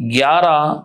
11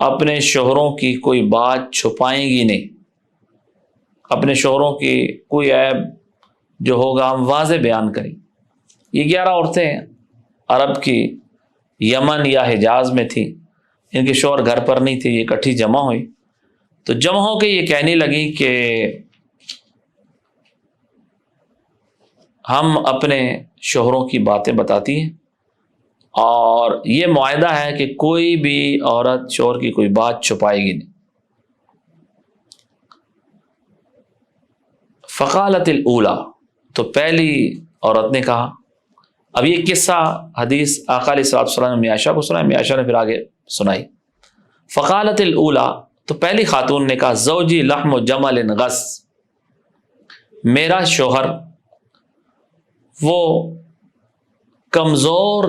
اپنے شوہروں کی کوئی بات چھپائیں گی نہیں، اپنے شوہروں کی کوئی عیب جو ہوگا ہم واضح بیان کریں۔ یہ 11 عورتیں عرب کی یمن یا حجاز میں تھیں، ان کے شوہر گھر پر نہیں تھے، یہ اکٹھی جمع ہوئی، تو جمع ہو کے یہ کہنے لگیں کہ ہم اپنے شوہروں کی باتیں بتاتی ہیں، اور یہ معاہدہ ہے کہ کوئی بھی عورت شوہر کی کوئی بات چھپائے گی نہیں۔ فقالت الاولی، تو پہلی عورت نے کہا، اب یہ قصہ حدیث آقا علیہ الصلوۃ والسلام نے عائشہ کو سنایا، عائشہ نے پھر آگے سنائی۔ فقالت الاولی، تو پہلی خاتون نے کہا، زوجی لحم جمل غث، میرا شوہر وہ کمزور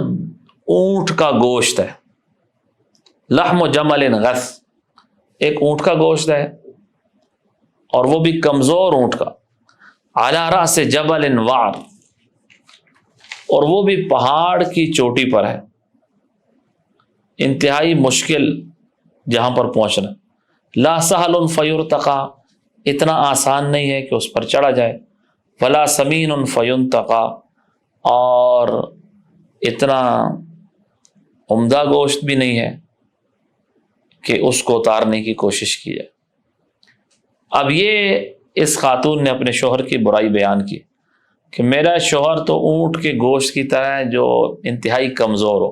اونٹ کا گوشت ہے۔ لحم جمل غث، ایک اونٹ کا گوشت ہے، اور وہ بھی کمزور اونٹ کا، علی رأس جبل وعر، اور وہ بھی پہاڑ کی چوٹی پر ہے، انتہائی مشکل جہاں پر پہنچنا، لا سہل فیرتقی، اتنا آسان نہیں ہے کہ اس پر چڑھا جائے، ولا سمین فینتقی، اور اتنا عمدہ گوشت بھی نہیں ہے کہ اس کو اتارنے کی کوشش کی جائے۔ اب یہ اس خاتون نے اپنے شوہر کی برائی بیان کی کہ میرا شوہر تو اونٹ کے گوشت کی طرح ہے جو انتہائی کمزور ہو۔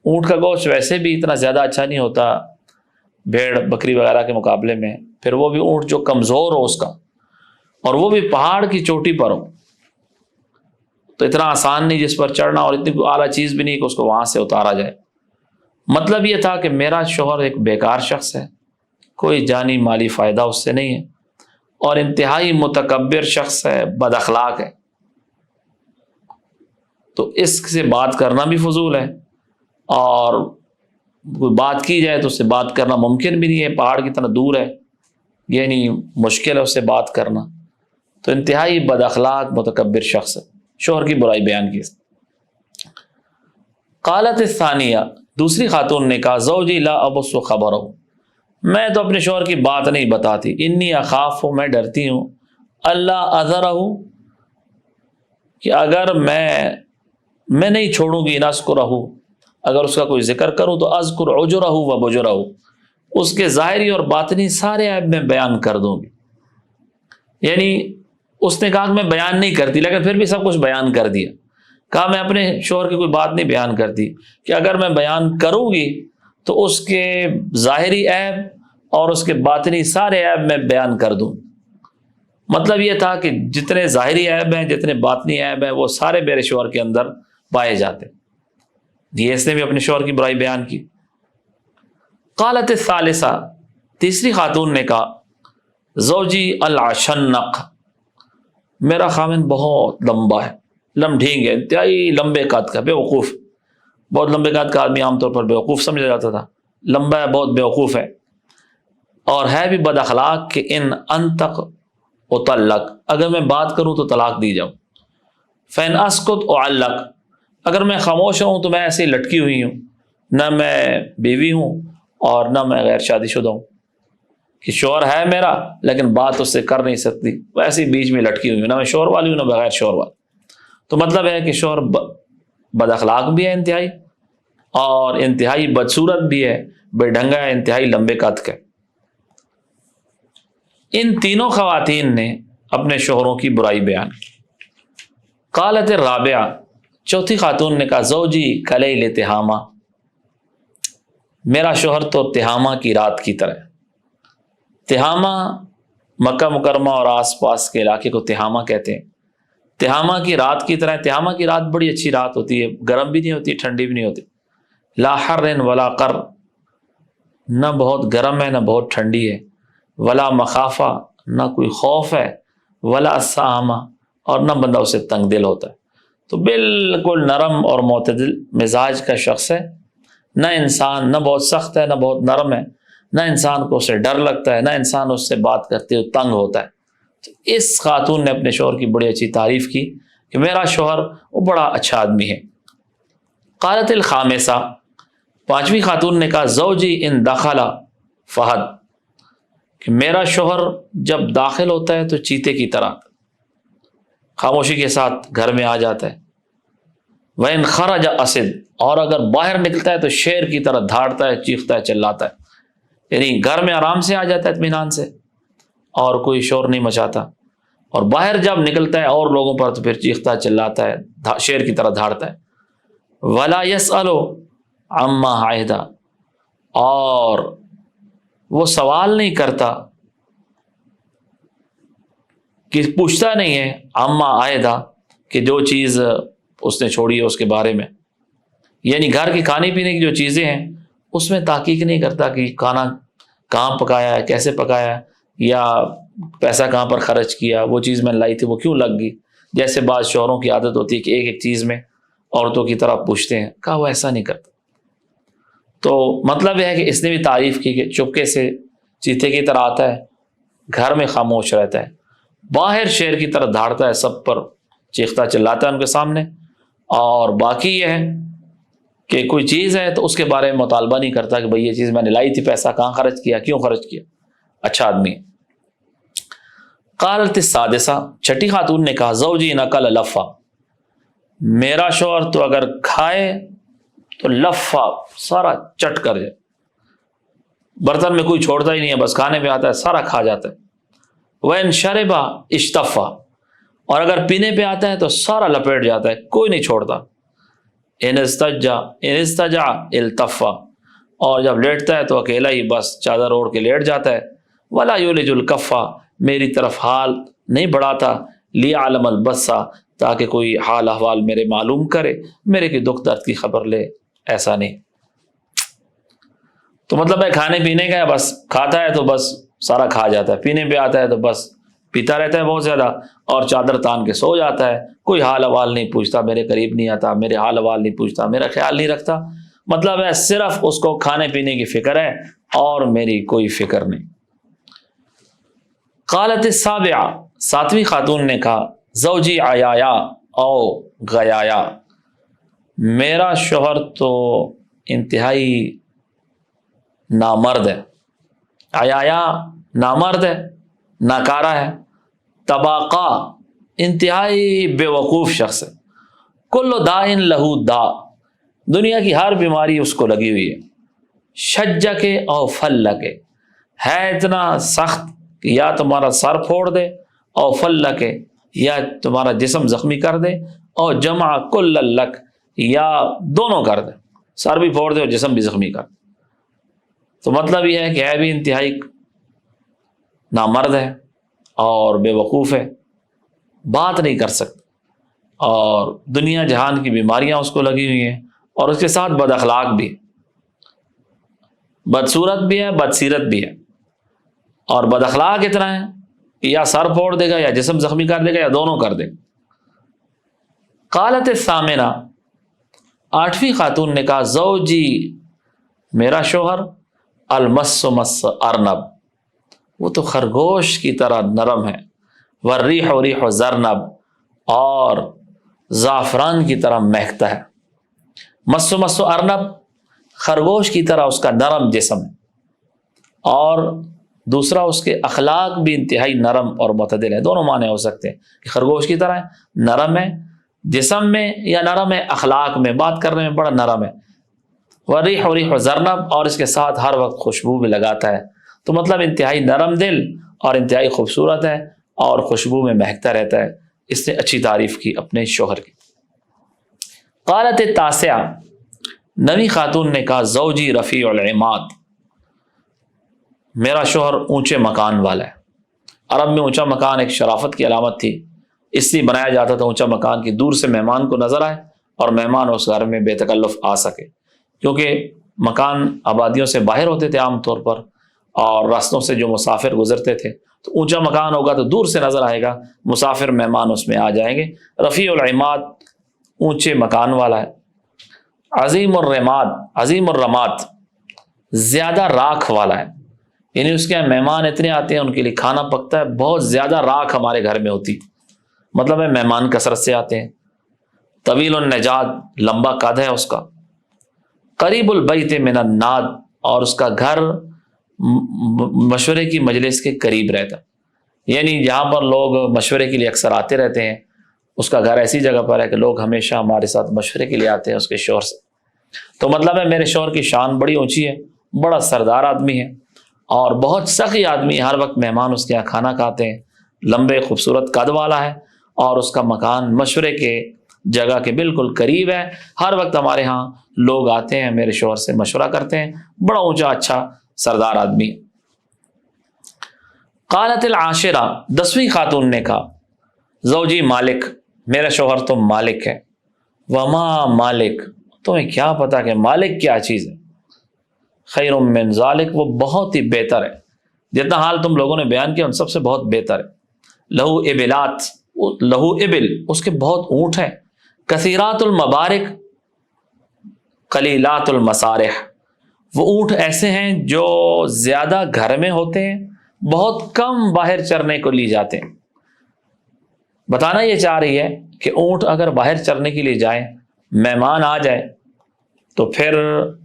اونٹ کا گوشت ویسے بھی اتنا زیادہ اچھا نہیں ہوتا بھیڑ بکری وغیرہ کے مقابلے میں، پھر وہ بھی اونٹ جو کمزور ہو اس کا، اور وہ بھی پہاڑ کی چوٹی پر ہو، تو اتنا آسان نہیں جس پر چڑھنا، اور اتنی اعلیٰ چیز بھی نہیں کہ اس کو وہاں سے اتارا جائے۔ مطلب یہ تھا کہ میرا شوہر ایک بیکار شخص ہے، کوئی جانی مالی فائدہ اس سے نہیں ہے، اور انتہائی متکبر شخص ہے، بد اخلاق ہے، تو اس سے بات کرنا بھی فضول ہے، اور کوئی بات کی جائے تو اس سے بات کرنا ممکن بھی نہیں ہے، پہاڑ کی طرح دور ہے، یعنی مشکل ہے اس سے بات کرنا، تو انتہائی بد اخلاق متکبر شخص ہے۔ شوہر کی برائی بیان کی۔ قالت الثانیہ، دوسری خاتون نے کہا، زوجی لا ابث خبرہ، میں تو اپنے شوہر کی بات نہیں بتاتی، انی اخاف، میں ڈرتی ہوں، اللہ اذرہ، کہ اگر میں نہیں چھوڑوں گی، نذکرہ، اگر اس کا کوئی ذکر کروں تو اذکر عجرہ و بجرہ، اس کے ظاہری اور باطنی سارے عیب میں بیان کر دوں گی۔ یعنی اس نے کہا کہ میں بیان نہیں کرتی، لیکن پھر بھی سب کچھ بیان کر دیا۔ کہا میں اپنے شوہر کی کوئی بات نہیں بیان کرتی، کہ اگر میں بیان کروں گی تو اس کے ظاہری عیب اور اس کے باطنی سارے عیب میں بیان کر دوں۔ مطلب یہ تھا کہ جتنے ظاہری عیب ہیں، جتنے باطنی عیب ہیں، وہ سارے میرے شوہر کے اندر پائے جاتے۔ یہ اس نے بھی اپنے شوہر کی برائی بیان کی۔ قالت الثالثہ، تیسری خاتون نے کہا، زوجی العشنق، میرا خامن بہت لمبا ہے، لمڈھینگ ہے، انتہائی لمبے قد کا، بے وقوف، بہت لمبے قد کا آدمی عام طور پر بے وقوف سمجھا جاتا تھا، لمبا ہے، بہت بے وقوف ہے، اور ہے بھی بد اخلاق، کہ ان انطق اطلق، اگر میں بات کروں تو طلاق دی جاؤں، فین اسکت اعلق، اگر میں خاموش ہوں تو میں ایسے ہی لٹکی ہوئی ہوں، نہ میں بیوی ہوں اور نہ میں غیر شادی شدہ ہوں، کہ شوہر ہے میرا لیکن بات اس سے کر نہیں سکتی، ویسے ہی بیچ میں لٹکی ہوئی ہوں، نہ میں شوہر والی ہوں نہ بغیر شوہر والی۔ تو مطلب ہے کہ شوہر بد اخلاق بھی ہے انتہائی، اور انتہائی بدصورت بھی ہے، بے ڈھنگا ہے، انتہائی لمبے قد کا۔ ان تینوں خواتین نے اپنے شوہروں کی برائی بیان کی۔ قالت الرابعہ، چوتھی خاتون نے کہا، زوجی کلیل تہامہ، میرا شوہر تو تہامہ کی رات کی طرح ہے۔ تہامہ مکہ مکرمہ اور آس پاس کے علاقے کو تہامہ کہتے ہیں۔ تہامہ کی رات کی طرح، تہامہ کی رات بڑی اچھی رات ہوتی ہے، گرم بھی نہیں ہوتی، ٹھنڈی بھی نہیں ہوتی، لا حر ولا قر، نہ بہت گرم ہے نہ بہت ٹھنڈی ہے، ولا مخافہ، نہ کوئی خوف ہے، ولا سامہ، اور نہ بندہ اسے تنگ دل ہوتا ہے، تو بالکل نرم اور معتدل مزاج کا شخص ہے، نہ انسان نہ بہت سخت ہے نہ بہت نرم ہے، نہ انسان کو اسے ڈر لگتا ہے، نہ انسان اس سے بات کرتے ہوئے تنگ ہوتا ہے۔ تو اس خاتون نے اپنے شوہر کی بڑی اچھی تعریف کی کہ میرا شوہر وہ بڑا اچھا آدمی ہے۔ قالت الخامسہ، 5ویں خاتون نے کہا زوجی ان دخل فہد، کہ میرا شوہر جب داخل ہوتا ہے تو چیتے کی طرح خاموشی کے ساتھ گھر میں آ جاتا ہے، وَإِنْ خَرَجَ أَسِدْ، اور اگر باہر نکلتا ہے تو شیر کی طرح دھاڑتا ہے، چیختا ہے، چلاتا ہے، یعنی گھر میں آرام سے آ جاتا ہے اطمینان سے اور کوئی شور نہیں مچاتا، اور باہر جب نکلتا ہے اور لوگوں پر تو پھر چیختا ہے، چلاتا ہے، شیر کی طرح دھاڑتا ہے۔ وَلَا يَسْأَلُ عَمَّا عَهِدَ، اور وہ سوال نہیں کرتا، کہ پوچھتا نہیں ہے عَمَّا عَهِدَ، کہ جو چیز اس نے چھوڑی ہے اس کے بارے میں، یعنی گھر کی کھانے پینے کی جو چیزیں ہیں اس میں تحقیق نہیں کرتا کہ کھانا کہاں پکایا ہے، کیسے پکایا ہے، یا پیسہ کہاں پر خرچ کیا، وہ چیز میں لائی تھی وہ کیوں لگ گئی، جیسے بعض شوہروں کی عادت ہوتی ہے کہ ایک ایک چیز میں عورتوں کی طرح پوچھتے ہیں، کہا وہ ایسا نہیں کرتا۔ تو مطلب یہ ہے کہ اس نے بھی تعریف کی کہ چپکے سے چیتے کی طرح آتا ہے، گھر میں خاموش رہتا ہے، باہر شیر کی طرح دھاڑتا ہے، سب پر چیختا چلاتا ہے ان کے سامنے، اور باقی یہ ہے کہ کوئی چیز ہے تو اس کے بارے میں مطالبہ نہیں کرتا کہ بھئی یہ چیز میں نے لائی تھی، پیسہ کہاں خرچ کیا، کیوں خرچ کیا، اچھا آدمی ہے۔ قالت السادسہ، چھٹی خاتون نے کہا زوجی نقل لفا، میرا شوہر تو اگر کھائے تو لفا سارا چٹ کر جائے، برتن میں کوئی چھوڑتا ہی نہیں ہے، بس کھانے پہ آتا ہے سارا کھا جاتا ہے۔ وَإِنْ شَرِبَ اشتفا، اور اگر پینے پہ آتا ہے تو سارا لپیٹ جاتا ہے، کوئی نہیں چھوڑتا۔ ان استجع التفا، اور جب لیٹتا ہے تو اکیلا ہی بس چادر اوڑھ کے لیٹ جاتا ہے۔ ولا یولج الکفا، میری طرف حال نہیں بڑھاتا، لیعلم البسا، تاکہ کوئی حال احوال میرے معلوم کرے، میرے کی دکھ درد کی خبر لے، ایسا نہیں۔ تو مطلب ہے کھانے پینے کا ہے، بس کھاتا ہے تو بس سارا کھا جاتا ہے، پینے پہ آتا ہے تو بس پیتا رہتا ہے بہت زیادہ، اور چادر تان کے سو جاتا ہے، کوئی حال احوال نہیں پوچھتا، میرے قریب نہیں آتا، میرے حال احوال نہیں پوچھتا، میرا خیال نہیں رکھتا، مطلب ہے صرف اس کو کھانے پینے کی فکر ہے اور میری کوئی فکر نہیں۔ قالت السابعہ، ساتویں خاتون نے کہا زوجی عیایا او غیایا، میرا شوہر تو انتہائی نامرد ہے، عیایا نامرد ہے، ناکارہ ہے، طباقہ انتہائی بے وقوف شخص ہے، کل دائن لہو دا، دنیا کی ہر بیماری اس کو لگی ہوئی ہے، شجک او فلک، ہے اتنا سخت کہ یا تمہارا سر پھوڑ دے، او فلک، یا تمہارا جسم زخمی کر دے، او جمع کل لک، یا دونوں کر دے، سر بھی پھوڑ دے اور جسم بھی زخمی کر دے۔ تو مطلب یہ ہے کہ ہے بھی انتہائی نامرد ہے اور بے وقوف ہے، بات نہیں کر سکتا، اور دنیا جہان کی بیماریاں اس کو لگی ہوئی ہیں، اور اس کے ساتھ بد اخلاق بھی، بدصورت بھی ہے، بدسیرت بھی ہے، اور بد اخلاق اتنا ہے کہ یا سر پھوڑ دے گا یا جسم زخمی کر دے گا یا دونوں کر دے گا۔ قالت الثامنہ، آٹھویں خاتون نے کہا زوجی، میرا شوہر المس مس ارنب، وہ تو خرگوش کی طرح نرم ہے، والریح ریح زرنب، اور زعفران کی طرح مہکتا ہے، مس ارنب، خرگوش کی طرح اس کا نرم جسم ہے، اور دوسرا اس کے اخلاق بھی انتہائی نرم اور معتدل ہے، دونوں معنی ہو سکتے ہیں کہ خرگوش کی طرح ہے، نرم ہے جسم میں یا نرم ہے اخلاق میں، بات کرنے میں بڑا نرم ہے، وریح ریح زرنب، اور اس کے ساتھ ہر وقت خوشبو بھی لگاتا ہے، تو مطلب انتہائی نرم دل اور انتہائی خوبصورت ہے اور خوشبو میں مہکتا رہتا ہے۔ اس نے اچھی تعریف کی اپنے شوہر کی۔ قالت التاسعہ، نویں خاتون نے کہا زوجی رفیع العماد، میرا شوہر اونچے مکان والا ہے۔ عرب میں اونچا مکان ایک شرافت کی علامت تھی، اس لیے بنایا جاتا تھا اونچا مکان کی دور سے مہمان کو نظر آئے اور مہمان اس گھر میں بے تکلف آ سکے، کیونکہ مکان آبادیوں سے باہر ہوتے تھے عام طور پر، اور راستوں سے جو مسافر گزرتے تھے، تو اونچا مکان ہوگا تو دور سے نظر آئے گا، مسافر مہمان اس میں آ جائیں گے۔ رفیع العماد، اونچے مکان والا ہے۔ عظیم الرماد، عظیم الرماد، زیادہ راکھ والا ہے، یعنی اس کے یہاں مہمان اتنے آتے ہیں، ان کے لیے کھانا پکتا ہے، بہت زیادہ راکھ ہمارے گھر میں ہوتی، مطلب ہے مہمان کثرت سے آتے ہیں۔ طویل النجاد، لمبا قد ہے اس کا۔ قریب البیت من الناد، اور اس کا گھر مشورے کی مجلس کے قریب رہتا، یعنی جہاں پر لوگ مشورے کے لیے اکثر آتے رہتے ہیں اس کا گھر ایسی جگہ پر ہے کہ لوگ ہمیشہ ہمارے ساتھ مشورے کے لیے آتے ہیں اس کے شوہر سے۔ تو مطلب ہے میرے شوہر کی شان بڑی اونچی ہے، بڑا سردار آدمی ہے اور بہت سخی آدمی ہے، ہر وقت مہمان اس کے یہاں کھانا کھاتے ہیں، لمبے خوبصورت قد والا ہے اور اس کا مکان مشورے کے جگہ کے بالکل قریب ہے، ہر وقت ہمارے ہاں لوگ آتے ہیں میرے شوہر سے مشورہ کرتے ہیں، بڑا اونچا اچھا سردار آدمی۔ قالت العاشرہ، 10ویں خاتون نے کہا، زوجی مالک، میرا شوہر تو مالک ہے۔ وما مالک، تمہیں کیا پتا کہ مالک کیا چیز ہے؟ خیر من ذالک، وہ بہت ہی بہتر ہے، جتنا حال تم لوگوں نے بیان کیا ان سب سے بہت بہتر ہے۔ لہو ابلات، لہو ابل، اس کے بہت اونٹ ہیں، کثیرات المبارک قلیلات المصارح، وہ اونٹ ایسے ہیں جو زیادہ گھر میں ہوتے ہیں، بہت کم باہر چرنے کو لی جاتے ہیں۔ بتانا یہ چاہ رہی ہے کہ اونٹ اگر باہر چرنے کے لیے جائیں، مہمان آ جائے تو پھر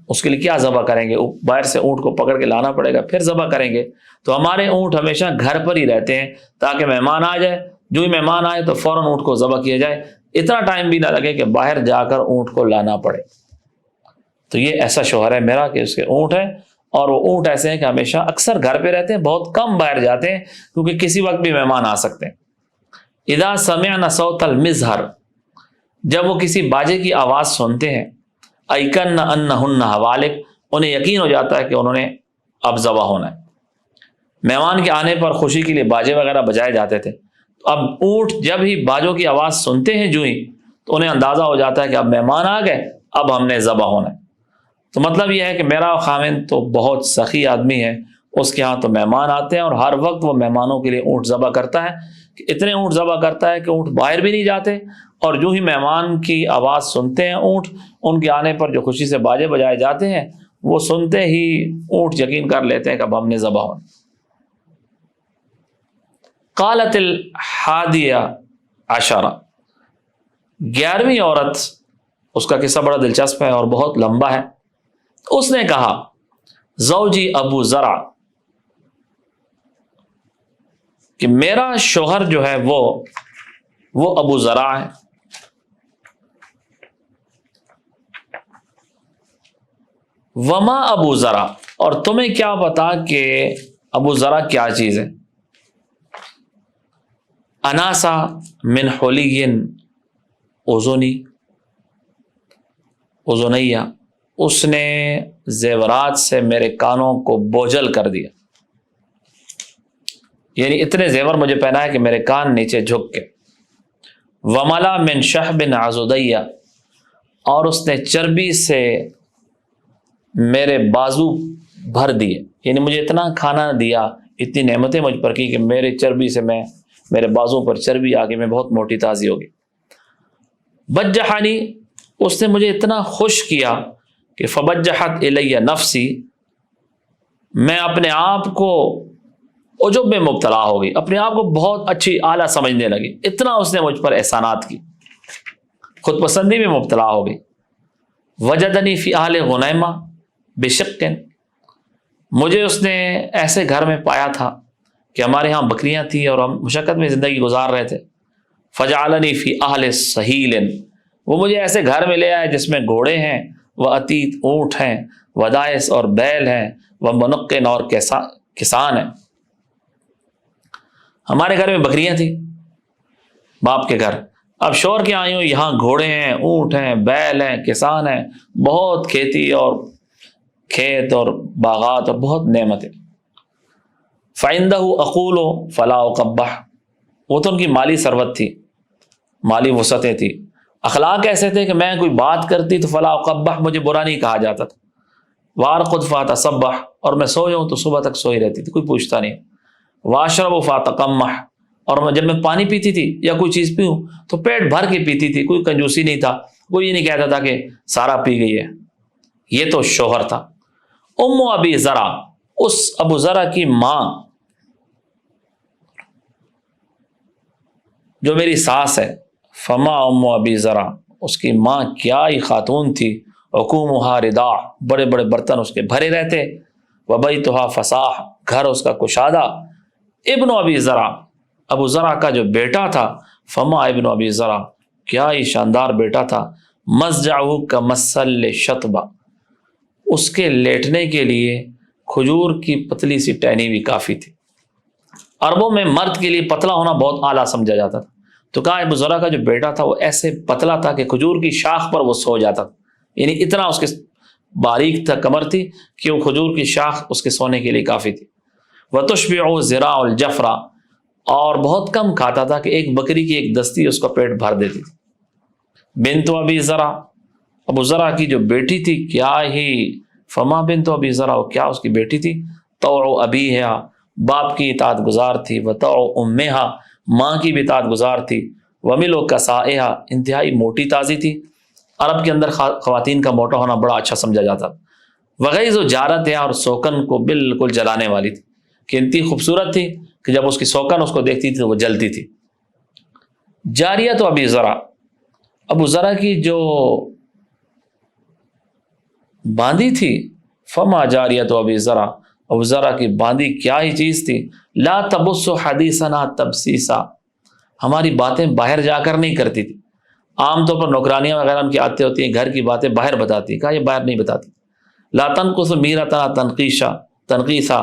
اس کے لیے کیا ذبح کریں گے؟ باہر سے اونٹ کو پکڑ کے لانا پڑے گا، پھر ذبح کریں گے۔ تو ہمارے اونٹ ہمیشہ گھر پر ہی رہتے ہیں تاکہ مہمان آ جائے، جو ہی مہمان آئے تو فوراً اونٹ کو ذبح کیا جائے، اتنا ٹائم بھی نہ لگے کہ باہر جا کر اونٹ کو لانا پڑے۔ تو یہ ایسا شوہر ہے میرا کہ اس کے اونٹ ہیں، اور وہ اونٹ ایسے ہیں کہ ہمیشہ اکثر گھر پہ رہتے ہیں، بہت کم باہر جاتے ہیں کیونکہ کسی وقت بھی مہمان آ سکتے ہیں۔ اذا سمعنا صوت المزہر، جب وہ کسی باجے کی آواز سنتے ہیں، ایقن انہن حوالق، انہیں یقین ہو جاتا ہے کہ انہوں نے اب ذبح ہونا ہے۔ مہمان کے آنے پر خوشی کے لیے باجے وغیرہ بجائے جاتے تھے، اب اونٹ جب ہی باجوں کی آواز سنتے ہیں جو ہی، تو انہیں اندازہ ہو جاتا ہے کہ اب مہمان آ گئے، اب ہم نے ذبح ہونا ہے۔ تو مطلب یہ ہے کہ میرا خاوند تو بہت سخی آدمی ہے، اس کے ہاں تو مہمان آتے ہیں اور ہر وقت وہ مہمانوں کے لیے اونٹ ذبح کرتا ہے، اتنے اونٹ ذبح کرتا ہے کہ اونٹ باہر بھی نہیں جاتے، اور جو ہی مہمان کی آواز سنتے ہیں اونٹ، ان کے آنے پر جو خوشی سے باجے بجائے جاتے ہیں، وہ سنتے ہی اونٹ یقین کر لیتے ہیں کہ اب ہم نے ذبح ہونا۔ قالت الحادیہ عشرہ، 11ویں عورت، اس کا قصہ بڑا دلچسپ ہے اور بہت لمبا ہے۔ اس نے کہا، زوجی ابو زرع، کہ میرا شوہر جو ہے وہ ابو زرع ہے۔ وما ابو زرع، اور تمہیں کیا پتا کہ ابو زرع کیا چیز ہے؟ اناسا من حلی اذنیہ، اس نے زیورات سے میرے کانوں کو بوجھل کر دیا، یعنی اتنے زیور مجھے پہنائے کہ میرے کان نیچے جھک کے۔ وملا من شہب عضدیہ، اور اس نے چربی سے میرے بازو بھر دیے، یعنی مجھے اتنا کھانا دیا، اتنی نعمتیں مجھ پر کی کہ میرے چربی سے میرے بازو پر چربی آ کے میں بہت موٹی تازی ہوگی۔ بجحانی، اس نے مجھے اتنا خوش کیا کہ فبجحت الی نفسی، میں اپنے آپ کو عجب میں مبتلا ہو گئی، اپنے آپ کو بہت اچھی اعلیٰ سمجھنے لگی، اتنا اس نے مجھ پر احسانات کی، خود پسندی میں مبتلا ہو گئی۔ وجدنی فی اہل غنیمہ بشق، مجھے اس نے ایسے گھر میں پایا تھا کہ ہمارے ہاں بکریاں تھیں اور ہم مشقت میں زندگی گزار رہے تھے۔ فجعلنی فی اہل سہیل، وہ مجھے ایسے گھر میں لے آئے جس میں گھوڑے ہیں، وہ عتیت اونٹ ہیں، ودائس اور بیل ہیں، وہ منقن اور کسان ہیں۔ ہمارے گھر میں بکریاں تھیں باپ کے گھر، اب شوہر کے آئی ہوں، یہاں گھوڑے ہیں، اونٹ ہیں، بیل ہیں، کسان ہیں، بہت کھیتی اور کھیت اور باغات اور بہت نعمتیں۔ فَعِندَهُ أَقُولُ فَلَا أُقَبَّحُ، وہ تو ان کی مالی ثروت تھی، مالی وسعتیں تھی، اخلاق ایسے تھے کہ میں کوئی بات کرتی تو فَلَا أُقَبَّحُ، مجھے برا نہیں کہا جاتا تھا۔ وَأَرْقُدْ فَأَتَصَبَّحُ، اور میں سو جاؤں تو صبح تک سوئی رہتی تھی، کوئی پوچھتا نہیں۔ وَأَشْرَبُ فَأَتَقَمَّحُ، اور جب میں پانی پیتی تھی یا کوئی چیز پیوں تو پیٹ بھر کے پیتی تھی، کوئی کنجوسی نہیں تھا، کوئی یہ نہیں کہتا تھا کہ سارا پی گئی ہے۔ یہ تو شوہر تھا۔ ام ابی زرع، اس ابو زرع کی ماں جو میری ساس ہے، فما ام ابی زرع، اس کی ماں کیا ہی خاتون تھی، عقومها رداع، بڑے بڑے برتن اس کے بھرے رہتے، وبیتها فصاح، گھر اس کا کشادہ، ابن ابی زرع، ابو زرع کا جو بیٹا تھا، فما ابن ابی زرع، کیا ہی شاندار بیٹا تھا، مضجعہ کمثل شطبہ، اس کے لیٹنے کے لیے کھجور کی پتلی سی ٹہنی بھی کافی تھی۔ عربوں میں مرد کے لیے پتلا ہونا بہت اعلیٰ سمجھا جاتا تھا، تو کہا ابو زرع کا جو بیٹا تھا وہ ایسے پتلا تھا کہ کھجور کی شاخ پر وہ سو جاتا تھا، یعنی اتنا اس کے باریک تھا کمر تھی کہ وہ کھجور کی شاخ اس کے سونے کے لیے کافی تھی۔ وَتُشْبِعُ ذِرَاعُ الْجَفْرَ، اور بہت کم کھاتا تھا کہ ایک بکری کی ایک دستی اس کا پیٹ بھر دیتی تھی۔ بنت ابی زرع، ابو زرع کی جو بیٹی تھی، کیا ہی، فما بنت ابی زرع، کیا اس کی بیٹی تھی، طوع ابیہا، باپ کی اطاعت گزار تھی، وطوع امہا، ماں کی بھی اطاعت گزار تھی، وملو کسائہا، انتہائی موٹی تازی تھی، عرب کے اندر خواتین کا موٹا ہونا بڑا اچھا سمجھا جاتا، وغیظ جارتہا، اور سوکن کو بالکل جلانے والی تھی، کہ انتی خوبصورت تھی کہ جب اس کی سوکن اس کو دیکھتی تھی تو وہ جلتی تھی۔ جاریت ابی زرع، ابو زرع کی جو باندی تھی، فما جاریت ابی زرع، ابو زرع کی باندی کیا ہی چیز تھی، لا تبص حدیثنا تبصیصا، ہماری باتیں باہر جا کر نہیں کرتی تھی۔ عام طور پر نوکرانیاں وغیرہ ان کی عادتیں ہوتی ہیں، گھر کی باتیں باہر بتاتی، کہا یہ باہر نہیں بتاتی۔ لا تنقص میرتنا تنقیصا،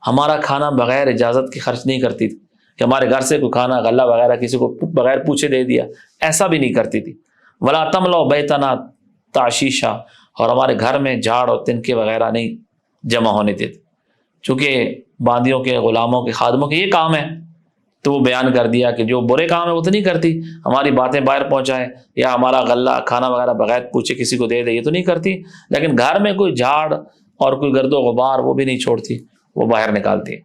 ہمارا کھانا بغیر اجازت کے خرچ نہیں کرتی تھی، کہ ہمارے گھر سے کوئی کھانا غلہ وغیرہ کسی کو بغیر پوچھے دے دیا، ایسا بھی نہیں کرتی تھی۔ ولا تملؤ بیتنا تعشیشا، اور ہمارے گھر میں جھاڑ اور تنکے وغیرہ نہیں جمع ہونے دیتے، چونکہ باندیوں کے، غلاموں کے، خادموں کے یہ کام ہے، تو وہ بیان کر دیا کہ جو برے کام ہے وہ تو نہیں کرتی، ہماری باتیں باہر پہنچائے یا ہمارا غلہ کھانا وغیرہ بغیر پوچھے کسی کو دے دے، یہ تو نہیں کرتی، لیکن گھر میں کوئی جھاڑ اور کوئی گرد و غبار وہ بھی نہیں چھوڑتی، وہ باہر نکالتی۔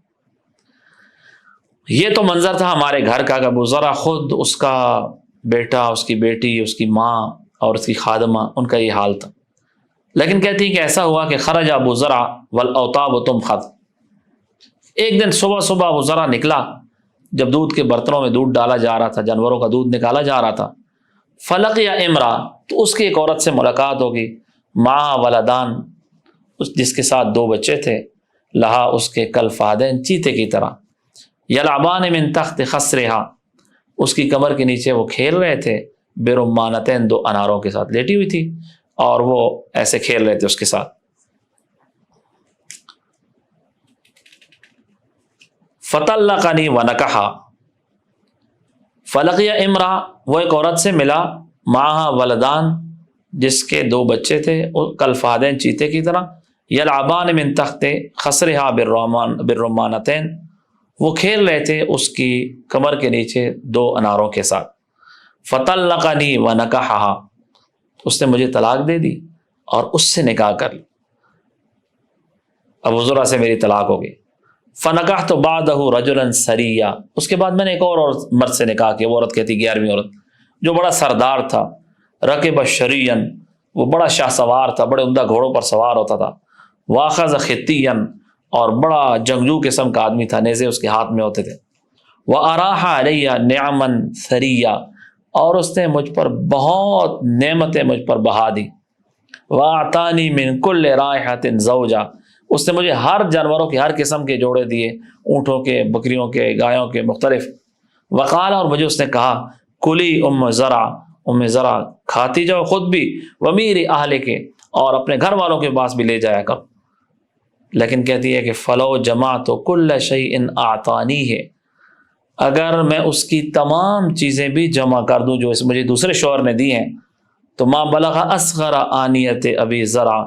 یہ تو منظر تھا ہمارے گھر کا، کہ ابو زرع خود، اس کا بیٹا، اس کی بیٹی، اس کی ماں اور اس کی خادمہ، ان کا یہ حال تھا۔ لیکن کہتی کہ ایسا ہوا کہ خرج ابو زرع والاوطاب تمخض، ایک دن صبح صبح ابو زرع نکلا، جب دودھ کے برتنوں میں دودھ ڈالا جا رہا تھا، جانوروں کا دودھ نکالا جا رہا تھا، فلقی امرا، تو اس کی ایک عورت سے ملاقات ہوگی، مع ولدان، جس کے ساتھ دو بچے تھے، لہا، اس کے کل فہدین، چیتے کی طرح، یلعبان من تحت خصرہا، اس کی کمر کے نیچے وہ کھیل رہے تھے، برمانتین، دو اناروں کے ساتھ لیٹی ہوئی تھی اور وہ ایسے کھیل رہے تھے اس کے ساتھ۔ فطلقنی ونکحا، فلقی امرا، وہ ایک عورت سے ملا، معہا ولدان، جس کے دو بچے تھے، کل فہدین، چیتے کی طرح، یلعبان من تحت خصرہا بالرمانتین، وہ کھیل رہے تھے اس کی کمر کے نیچے دو اناروں کے ساتھ۔ فطلقنی ونکحہا، اس نے مجھے طلاق دے دی اور اس سے نکاح کر لی، ابو زرع سے میری طلاق ہو گئی۔ فنکحت بعدہ رجلا سریا، اس کے بعد میں نے ایک اور مرد سے نکاح کیا، وہ عورت کہتی، 11ویں عورت، جو بڑا سردار تھا، رکب شریا، وہ بڑا شاہ سوار تھا، بڑے عمدہ گھوڑوں پر سوار ہوتا تھا، واخذ خطیا، اور بڑا جنگجو قسم کا آدمی تھا، نیزے اس کے ہاتھ میں ہوتے تھے، وَأَرَاحَ عَلَيَّ نِعَمًا ثَرِيًّا، اور اس نے مجھ پر بہت نعمتیں مجھ پر بہا دی، وَأَعْطَانِي مِن كُلِّ رَائِحَةٍ زَوْجًا، اس نے مجھے ہر جانوروں کے ہر قسم کے جوڑے دیے، اونٹوں کے، بکریوں کے، گایوں کے، مختلف، وقال، اور مجھے اس نے کہا، کلی ام زرع، ام زرع کھاتی جاؤ خود بھی، ومیری اہل کے، اور اپنے گھر والوں کے پاس بھی لے جایا کر۔ لیکن کہتی ہے کہ فلو جمعت کل شیء اعطانی ہے، اگر میں اس کی تمام چیزیں بھی جمع کر دوں جو مجھے دوسرے شوہر نے دی ہیں، تو ما بلغ اصغر آنیت ابی زرع،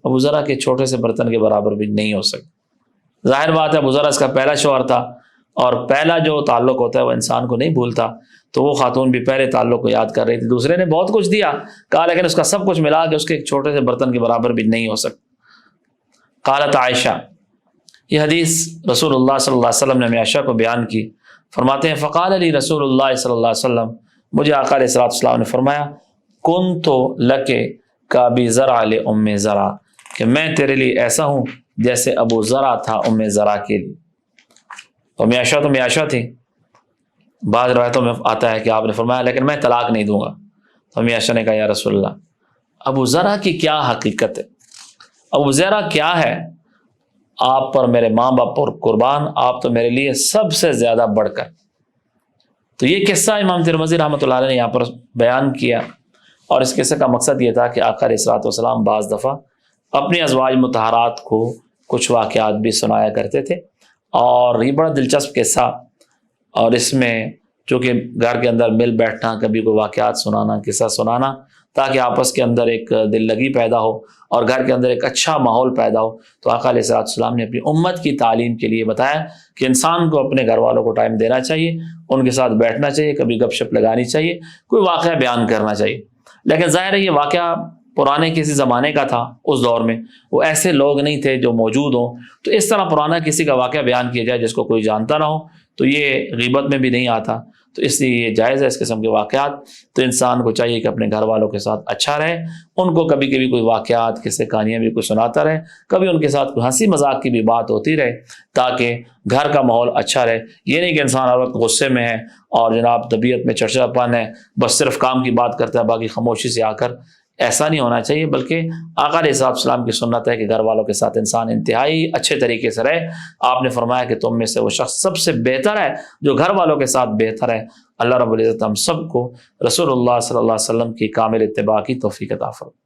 ابو زرع کے چھوٹے سے برتن کے برابر بھی نہیں ہو سکتا۔ ظاہر بات ہے ابو زرع اس کا پہلا شوہر تھا، اور پہلا جو تعلق ہوتا ہے وہ انسان کو نہیں بھولتا، تو وہ خاتون بھی پہلے تعلق کو یاد کر رہی تھی، دوسرے نے بہت کچھ دیا، کہا لیکن اس کا سب کچھ ملا کے اس کے ایک چھوٹے سے برتن کے برابر بھی نہیں ہو سکتا۔ قالت عائشہ، یہ حدیث رسول اللہ صلی اللہ علیہ وسلم نے عائشہ کو بیان کی، فرماتے ہیں فقال علی رسول اللہ صلی اللہ علیہ وسلم، مجھے آقا علیہ السلام نے فرمایا، کنت لک کابی زرع لام زرع، کہ میں تیرے لیے ایسا ہوں جیسے ابو زرع تھا ام زرع کے لیے۔ تو عائشہ تھی، بعض روایتوں میں آتا ہے کہ آپ نے فرمایا لیکن میں طلاق نہیں دوں گا، تو عائشہ نے کہا یا رسول اللہ، ابو ذرا کی کیا حقیقت ہے، ابو ذرا کیا ہے، آپ پر میرے ماں باپ پر قربان، آپ تو میرے لیے سب سے زیادہ بڑھ کر۔ تو یہ قصہ امام ترمذی رحمۃ اللہ علیہ نے یہاں پر بیان کیا، اور اس قصے کا مقصد یہ تھا کہ آقا علیہ الصلوۃ والسلام بعض دفعہ اپنی ازواج مطہرات کو کچھ واقعات بھی سنایا کرتے تھے، اور یہ بڑا دلچسپ قصہ، اور اس میں چونکہ گھر کے اندر مل بیٹھنا، کبھی کوئی واقعات سنانا، قصہ سنانا، تاکہ آپس کے اندر ایک دل لگی پیدا ہو اور گھر کے اندر ایک اچھا ماحول پیدا ہو۔ تو آقا علیہ الصلوۃ والسلام نے اپنی امت کی تعلیم کے لیے بتایا کہ انسان کو اپنے گھر والوں کو ٹائم دینا چاہیے، ان کے ساتھ بیٹھنا چاہیے، کبھی گپ شپ لگانی چاہیے، کوئی واقعہ بیان کرنا چاہیے۔ لیکن ظاہر ہے یہ واقعہ پرانے کسی زمانے کا تھا، اس دور میں وہ ایسے لوگ نہیں تھے جو موجود ہوں، تو اس طرح پرانا کسی کا واقعہ بیان کیا جائے جس کو کوئی جانتا نہ ہو تو یہ غیبت میں بھی نہیں آتا، تو اس لیے یہ جائز ہے اس قسم کے واقعات۔ تو انسان کو چاہیے کہ اپنے گھر والوں کے ساتھ اچھا رہے، ان کو کبھی کبھی کوئی واقعات، قصے کہانیاں بھی کوئی سناتا رہے، کبھی ان کے ساتھ کوئی ہنسی مذاق کی بھی بات ہوتی رہے، تاکہ گھر کا ماحول اچھا رہے۔ یہ نہیں کہ انسان ہر وقت غصے میں ہے اور جناب طبیعت میں چڑچڑاپن ہے، بس صرف کام کی بات کرتا ہے، باقی خاموشی سے آ کر، ایسا نہیں ہونا چاہیے، بلکہ آقا علیہ السلام کی سنت ہے کہ گھر والوں کے ساتھ انسان انتہائی اچھے طریقے سے رہے۔ آپ نے فرمایا کہ تم میں سے وہ شخص سب سے بہتر ہے جو گھر والوں کے ساتھ بہتر ہے۔ اللہ رب العزت ہم سب کو رسول اللہ صلی اللہ علیہ وسلم کی کامل اتباع کی توفیق عطا فرمائے۔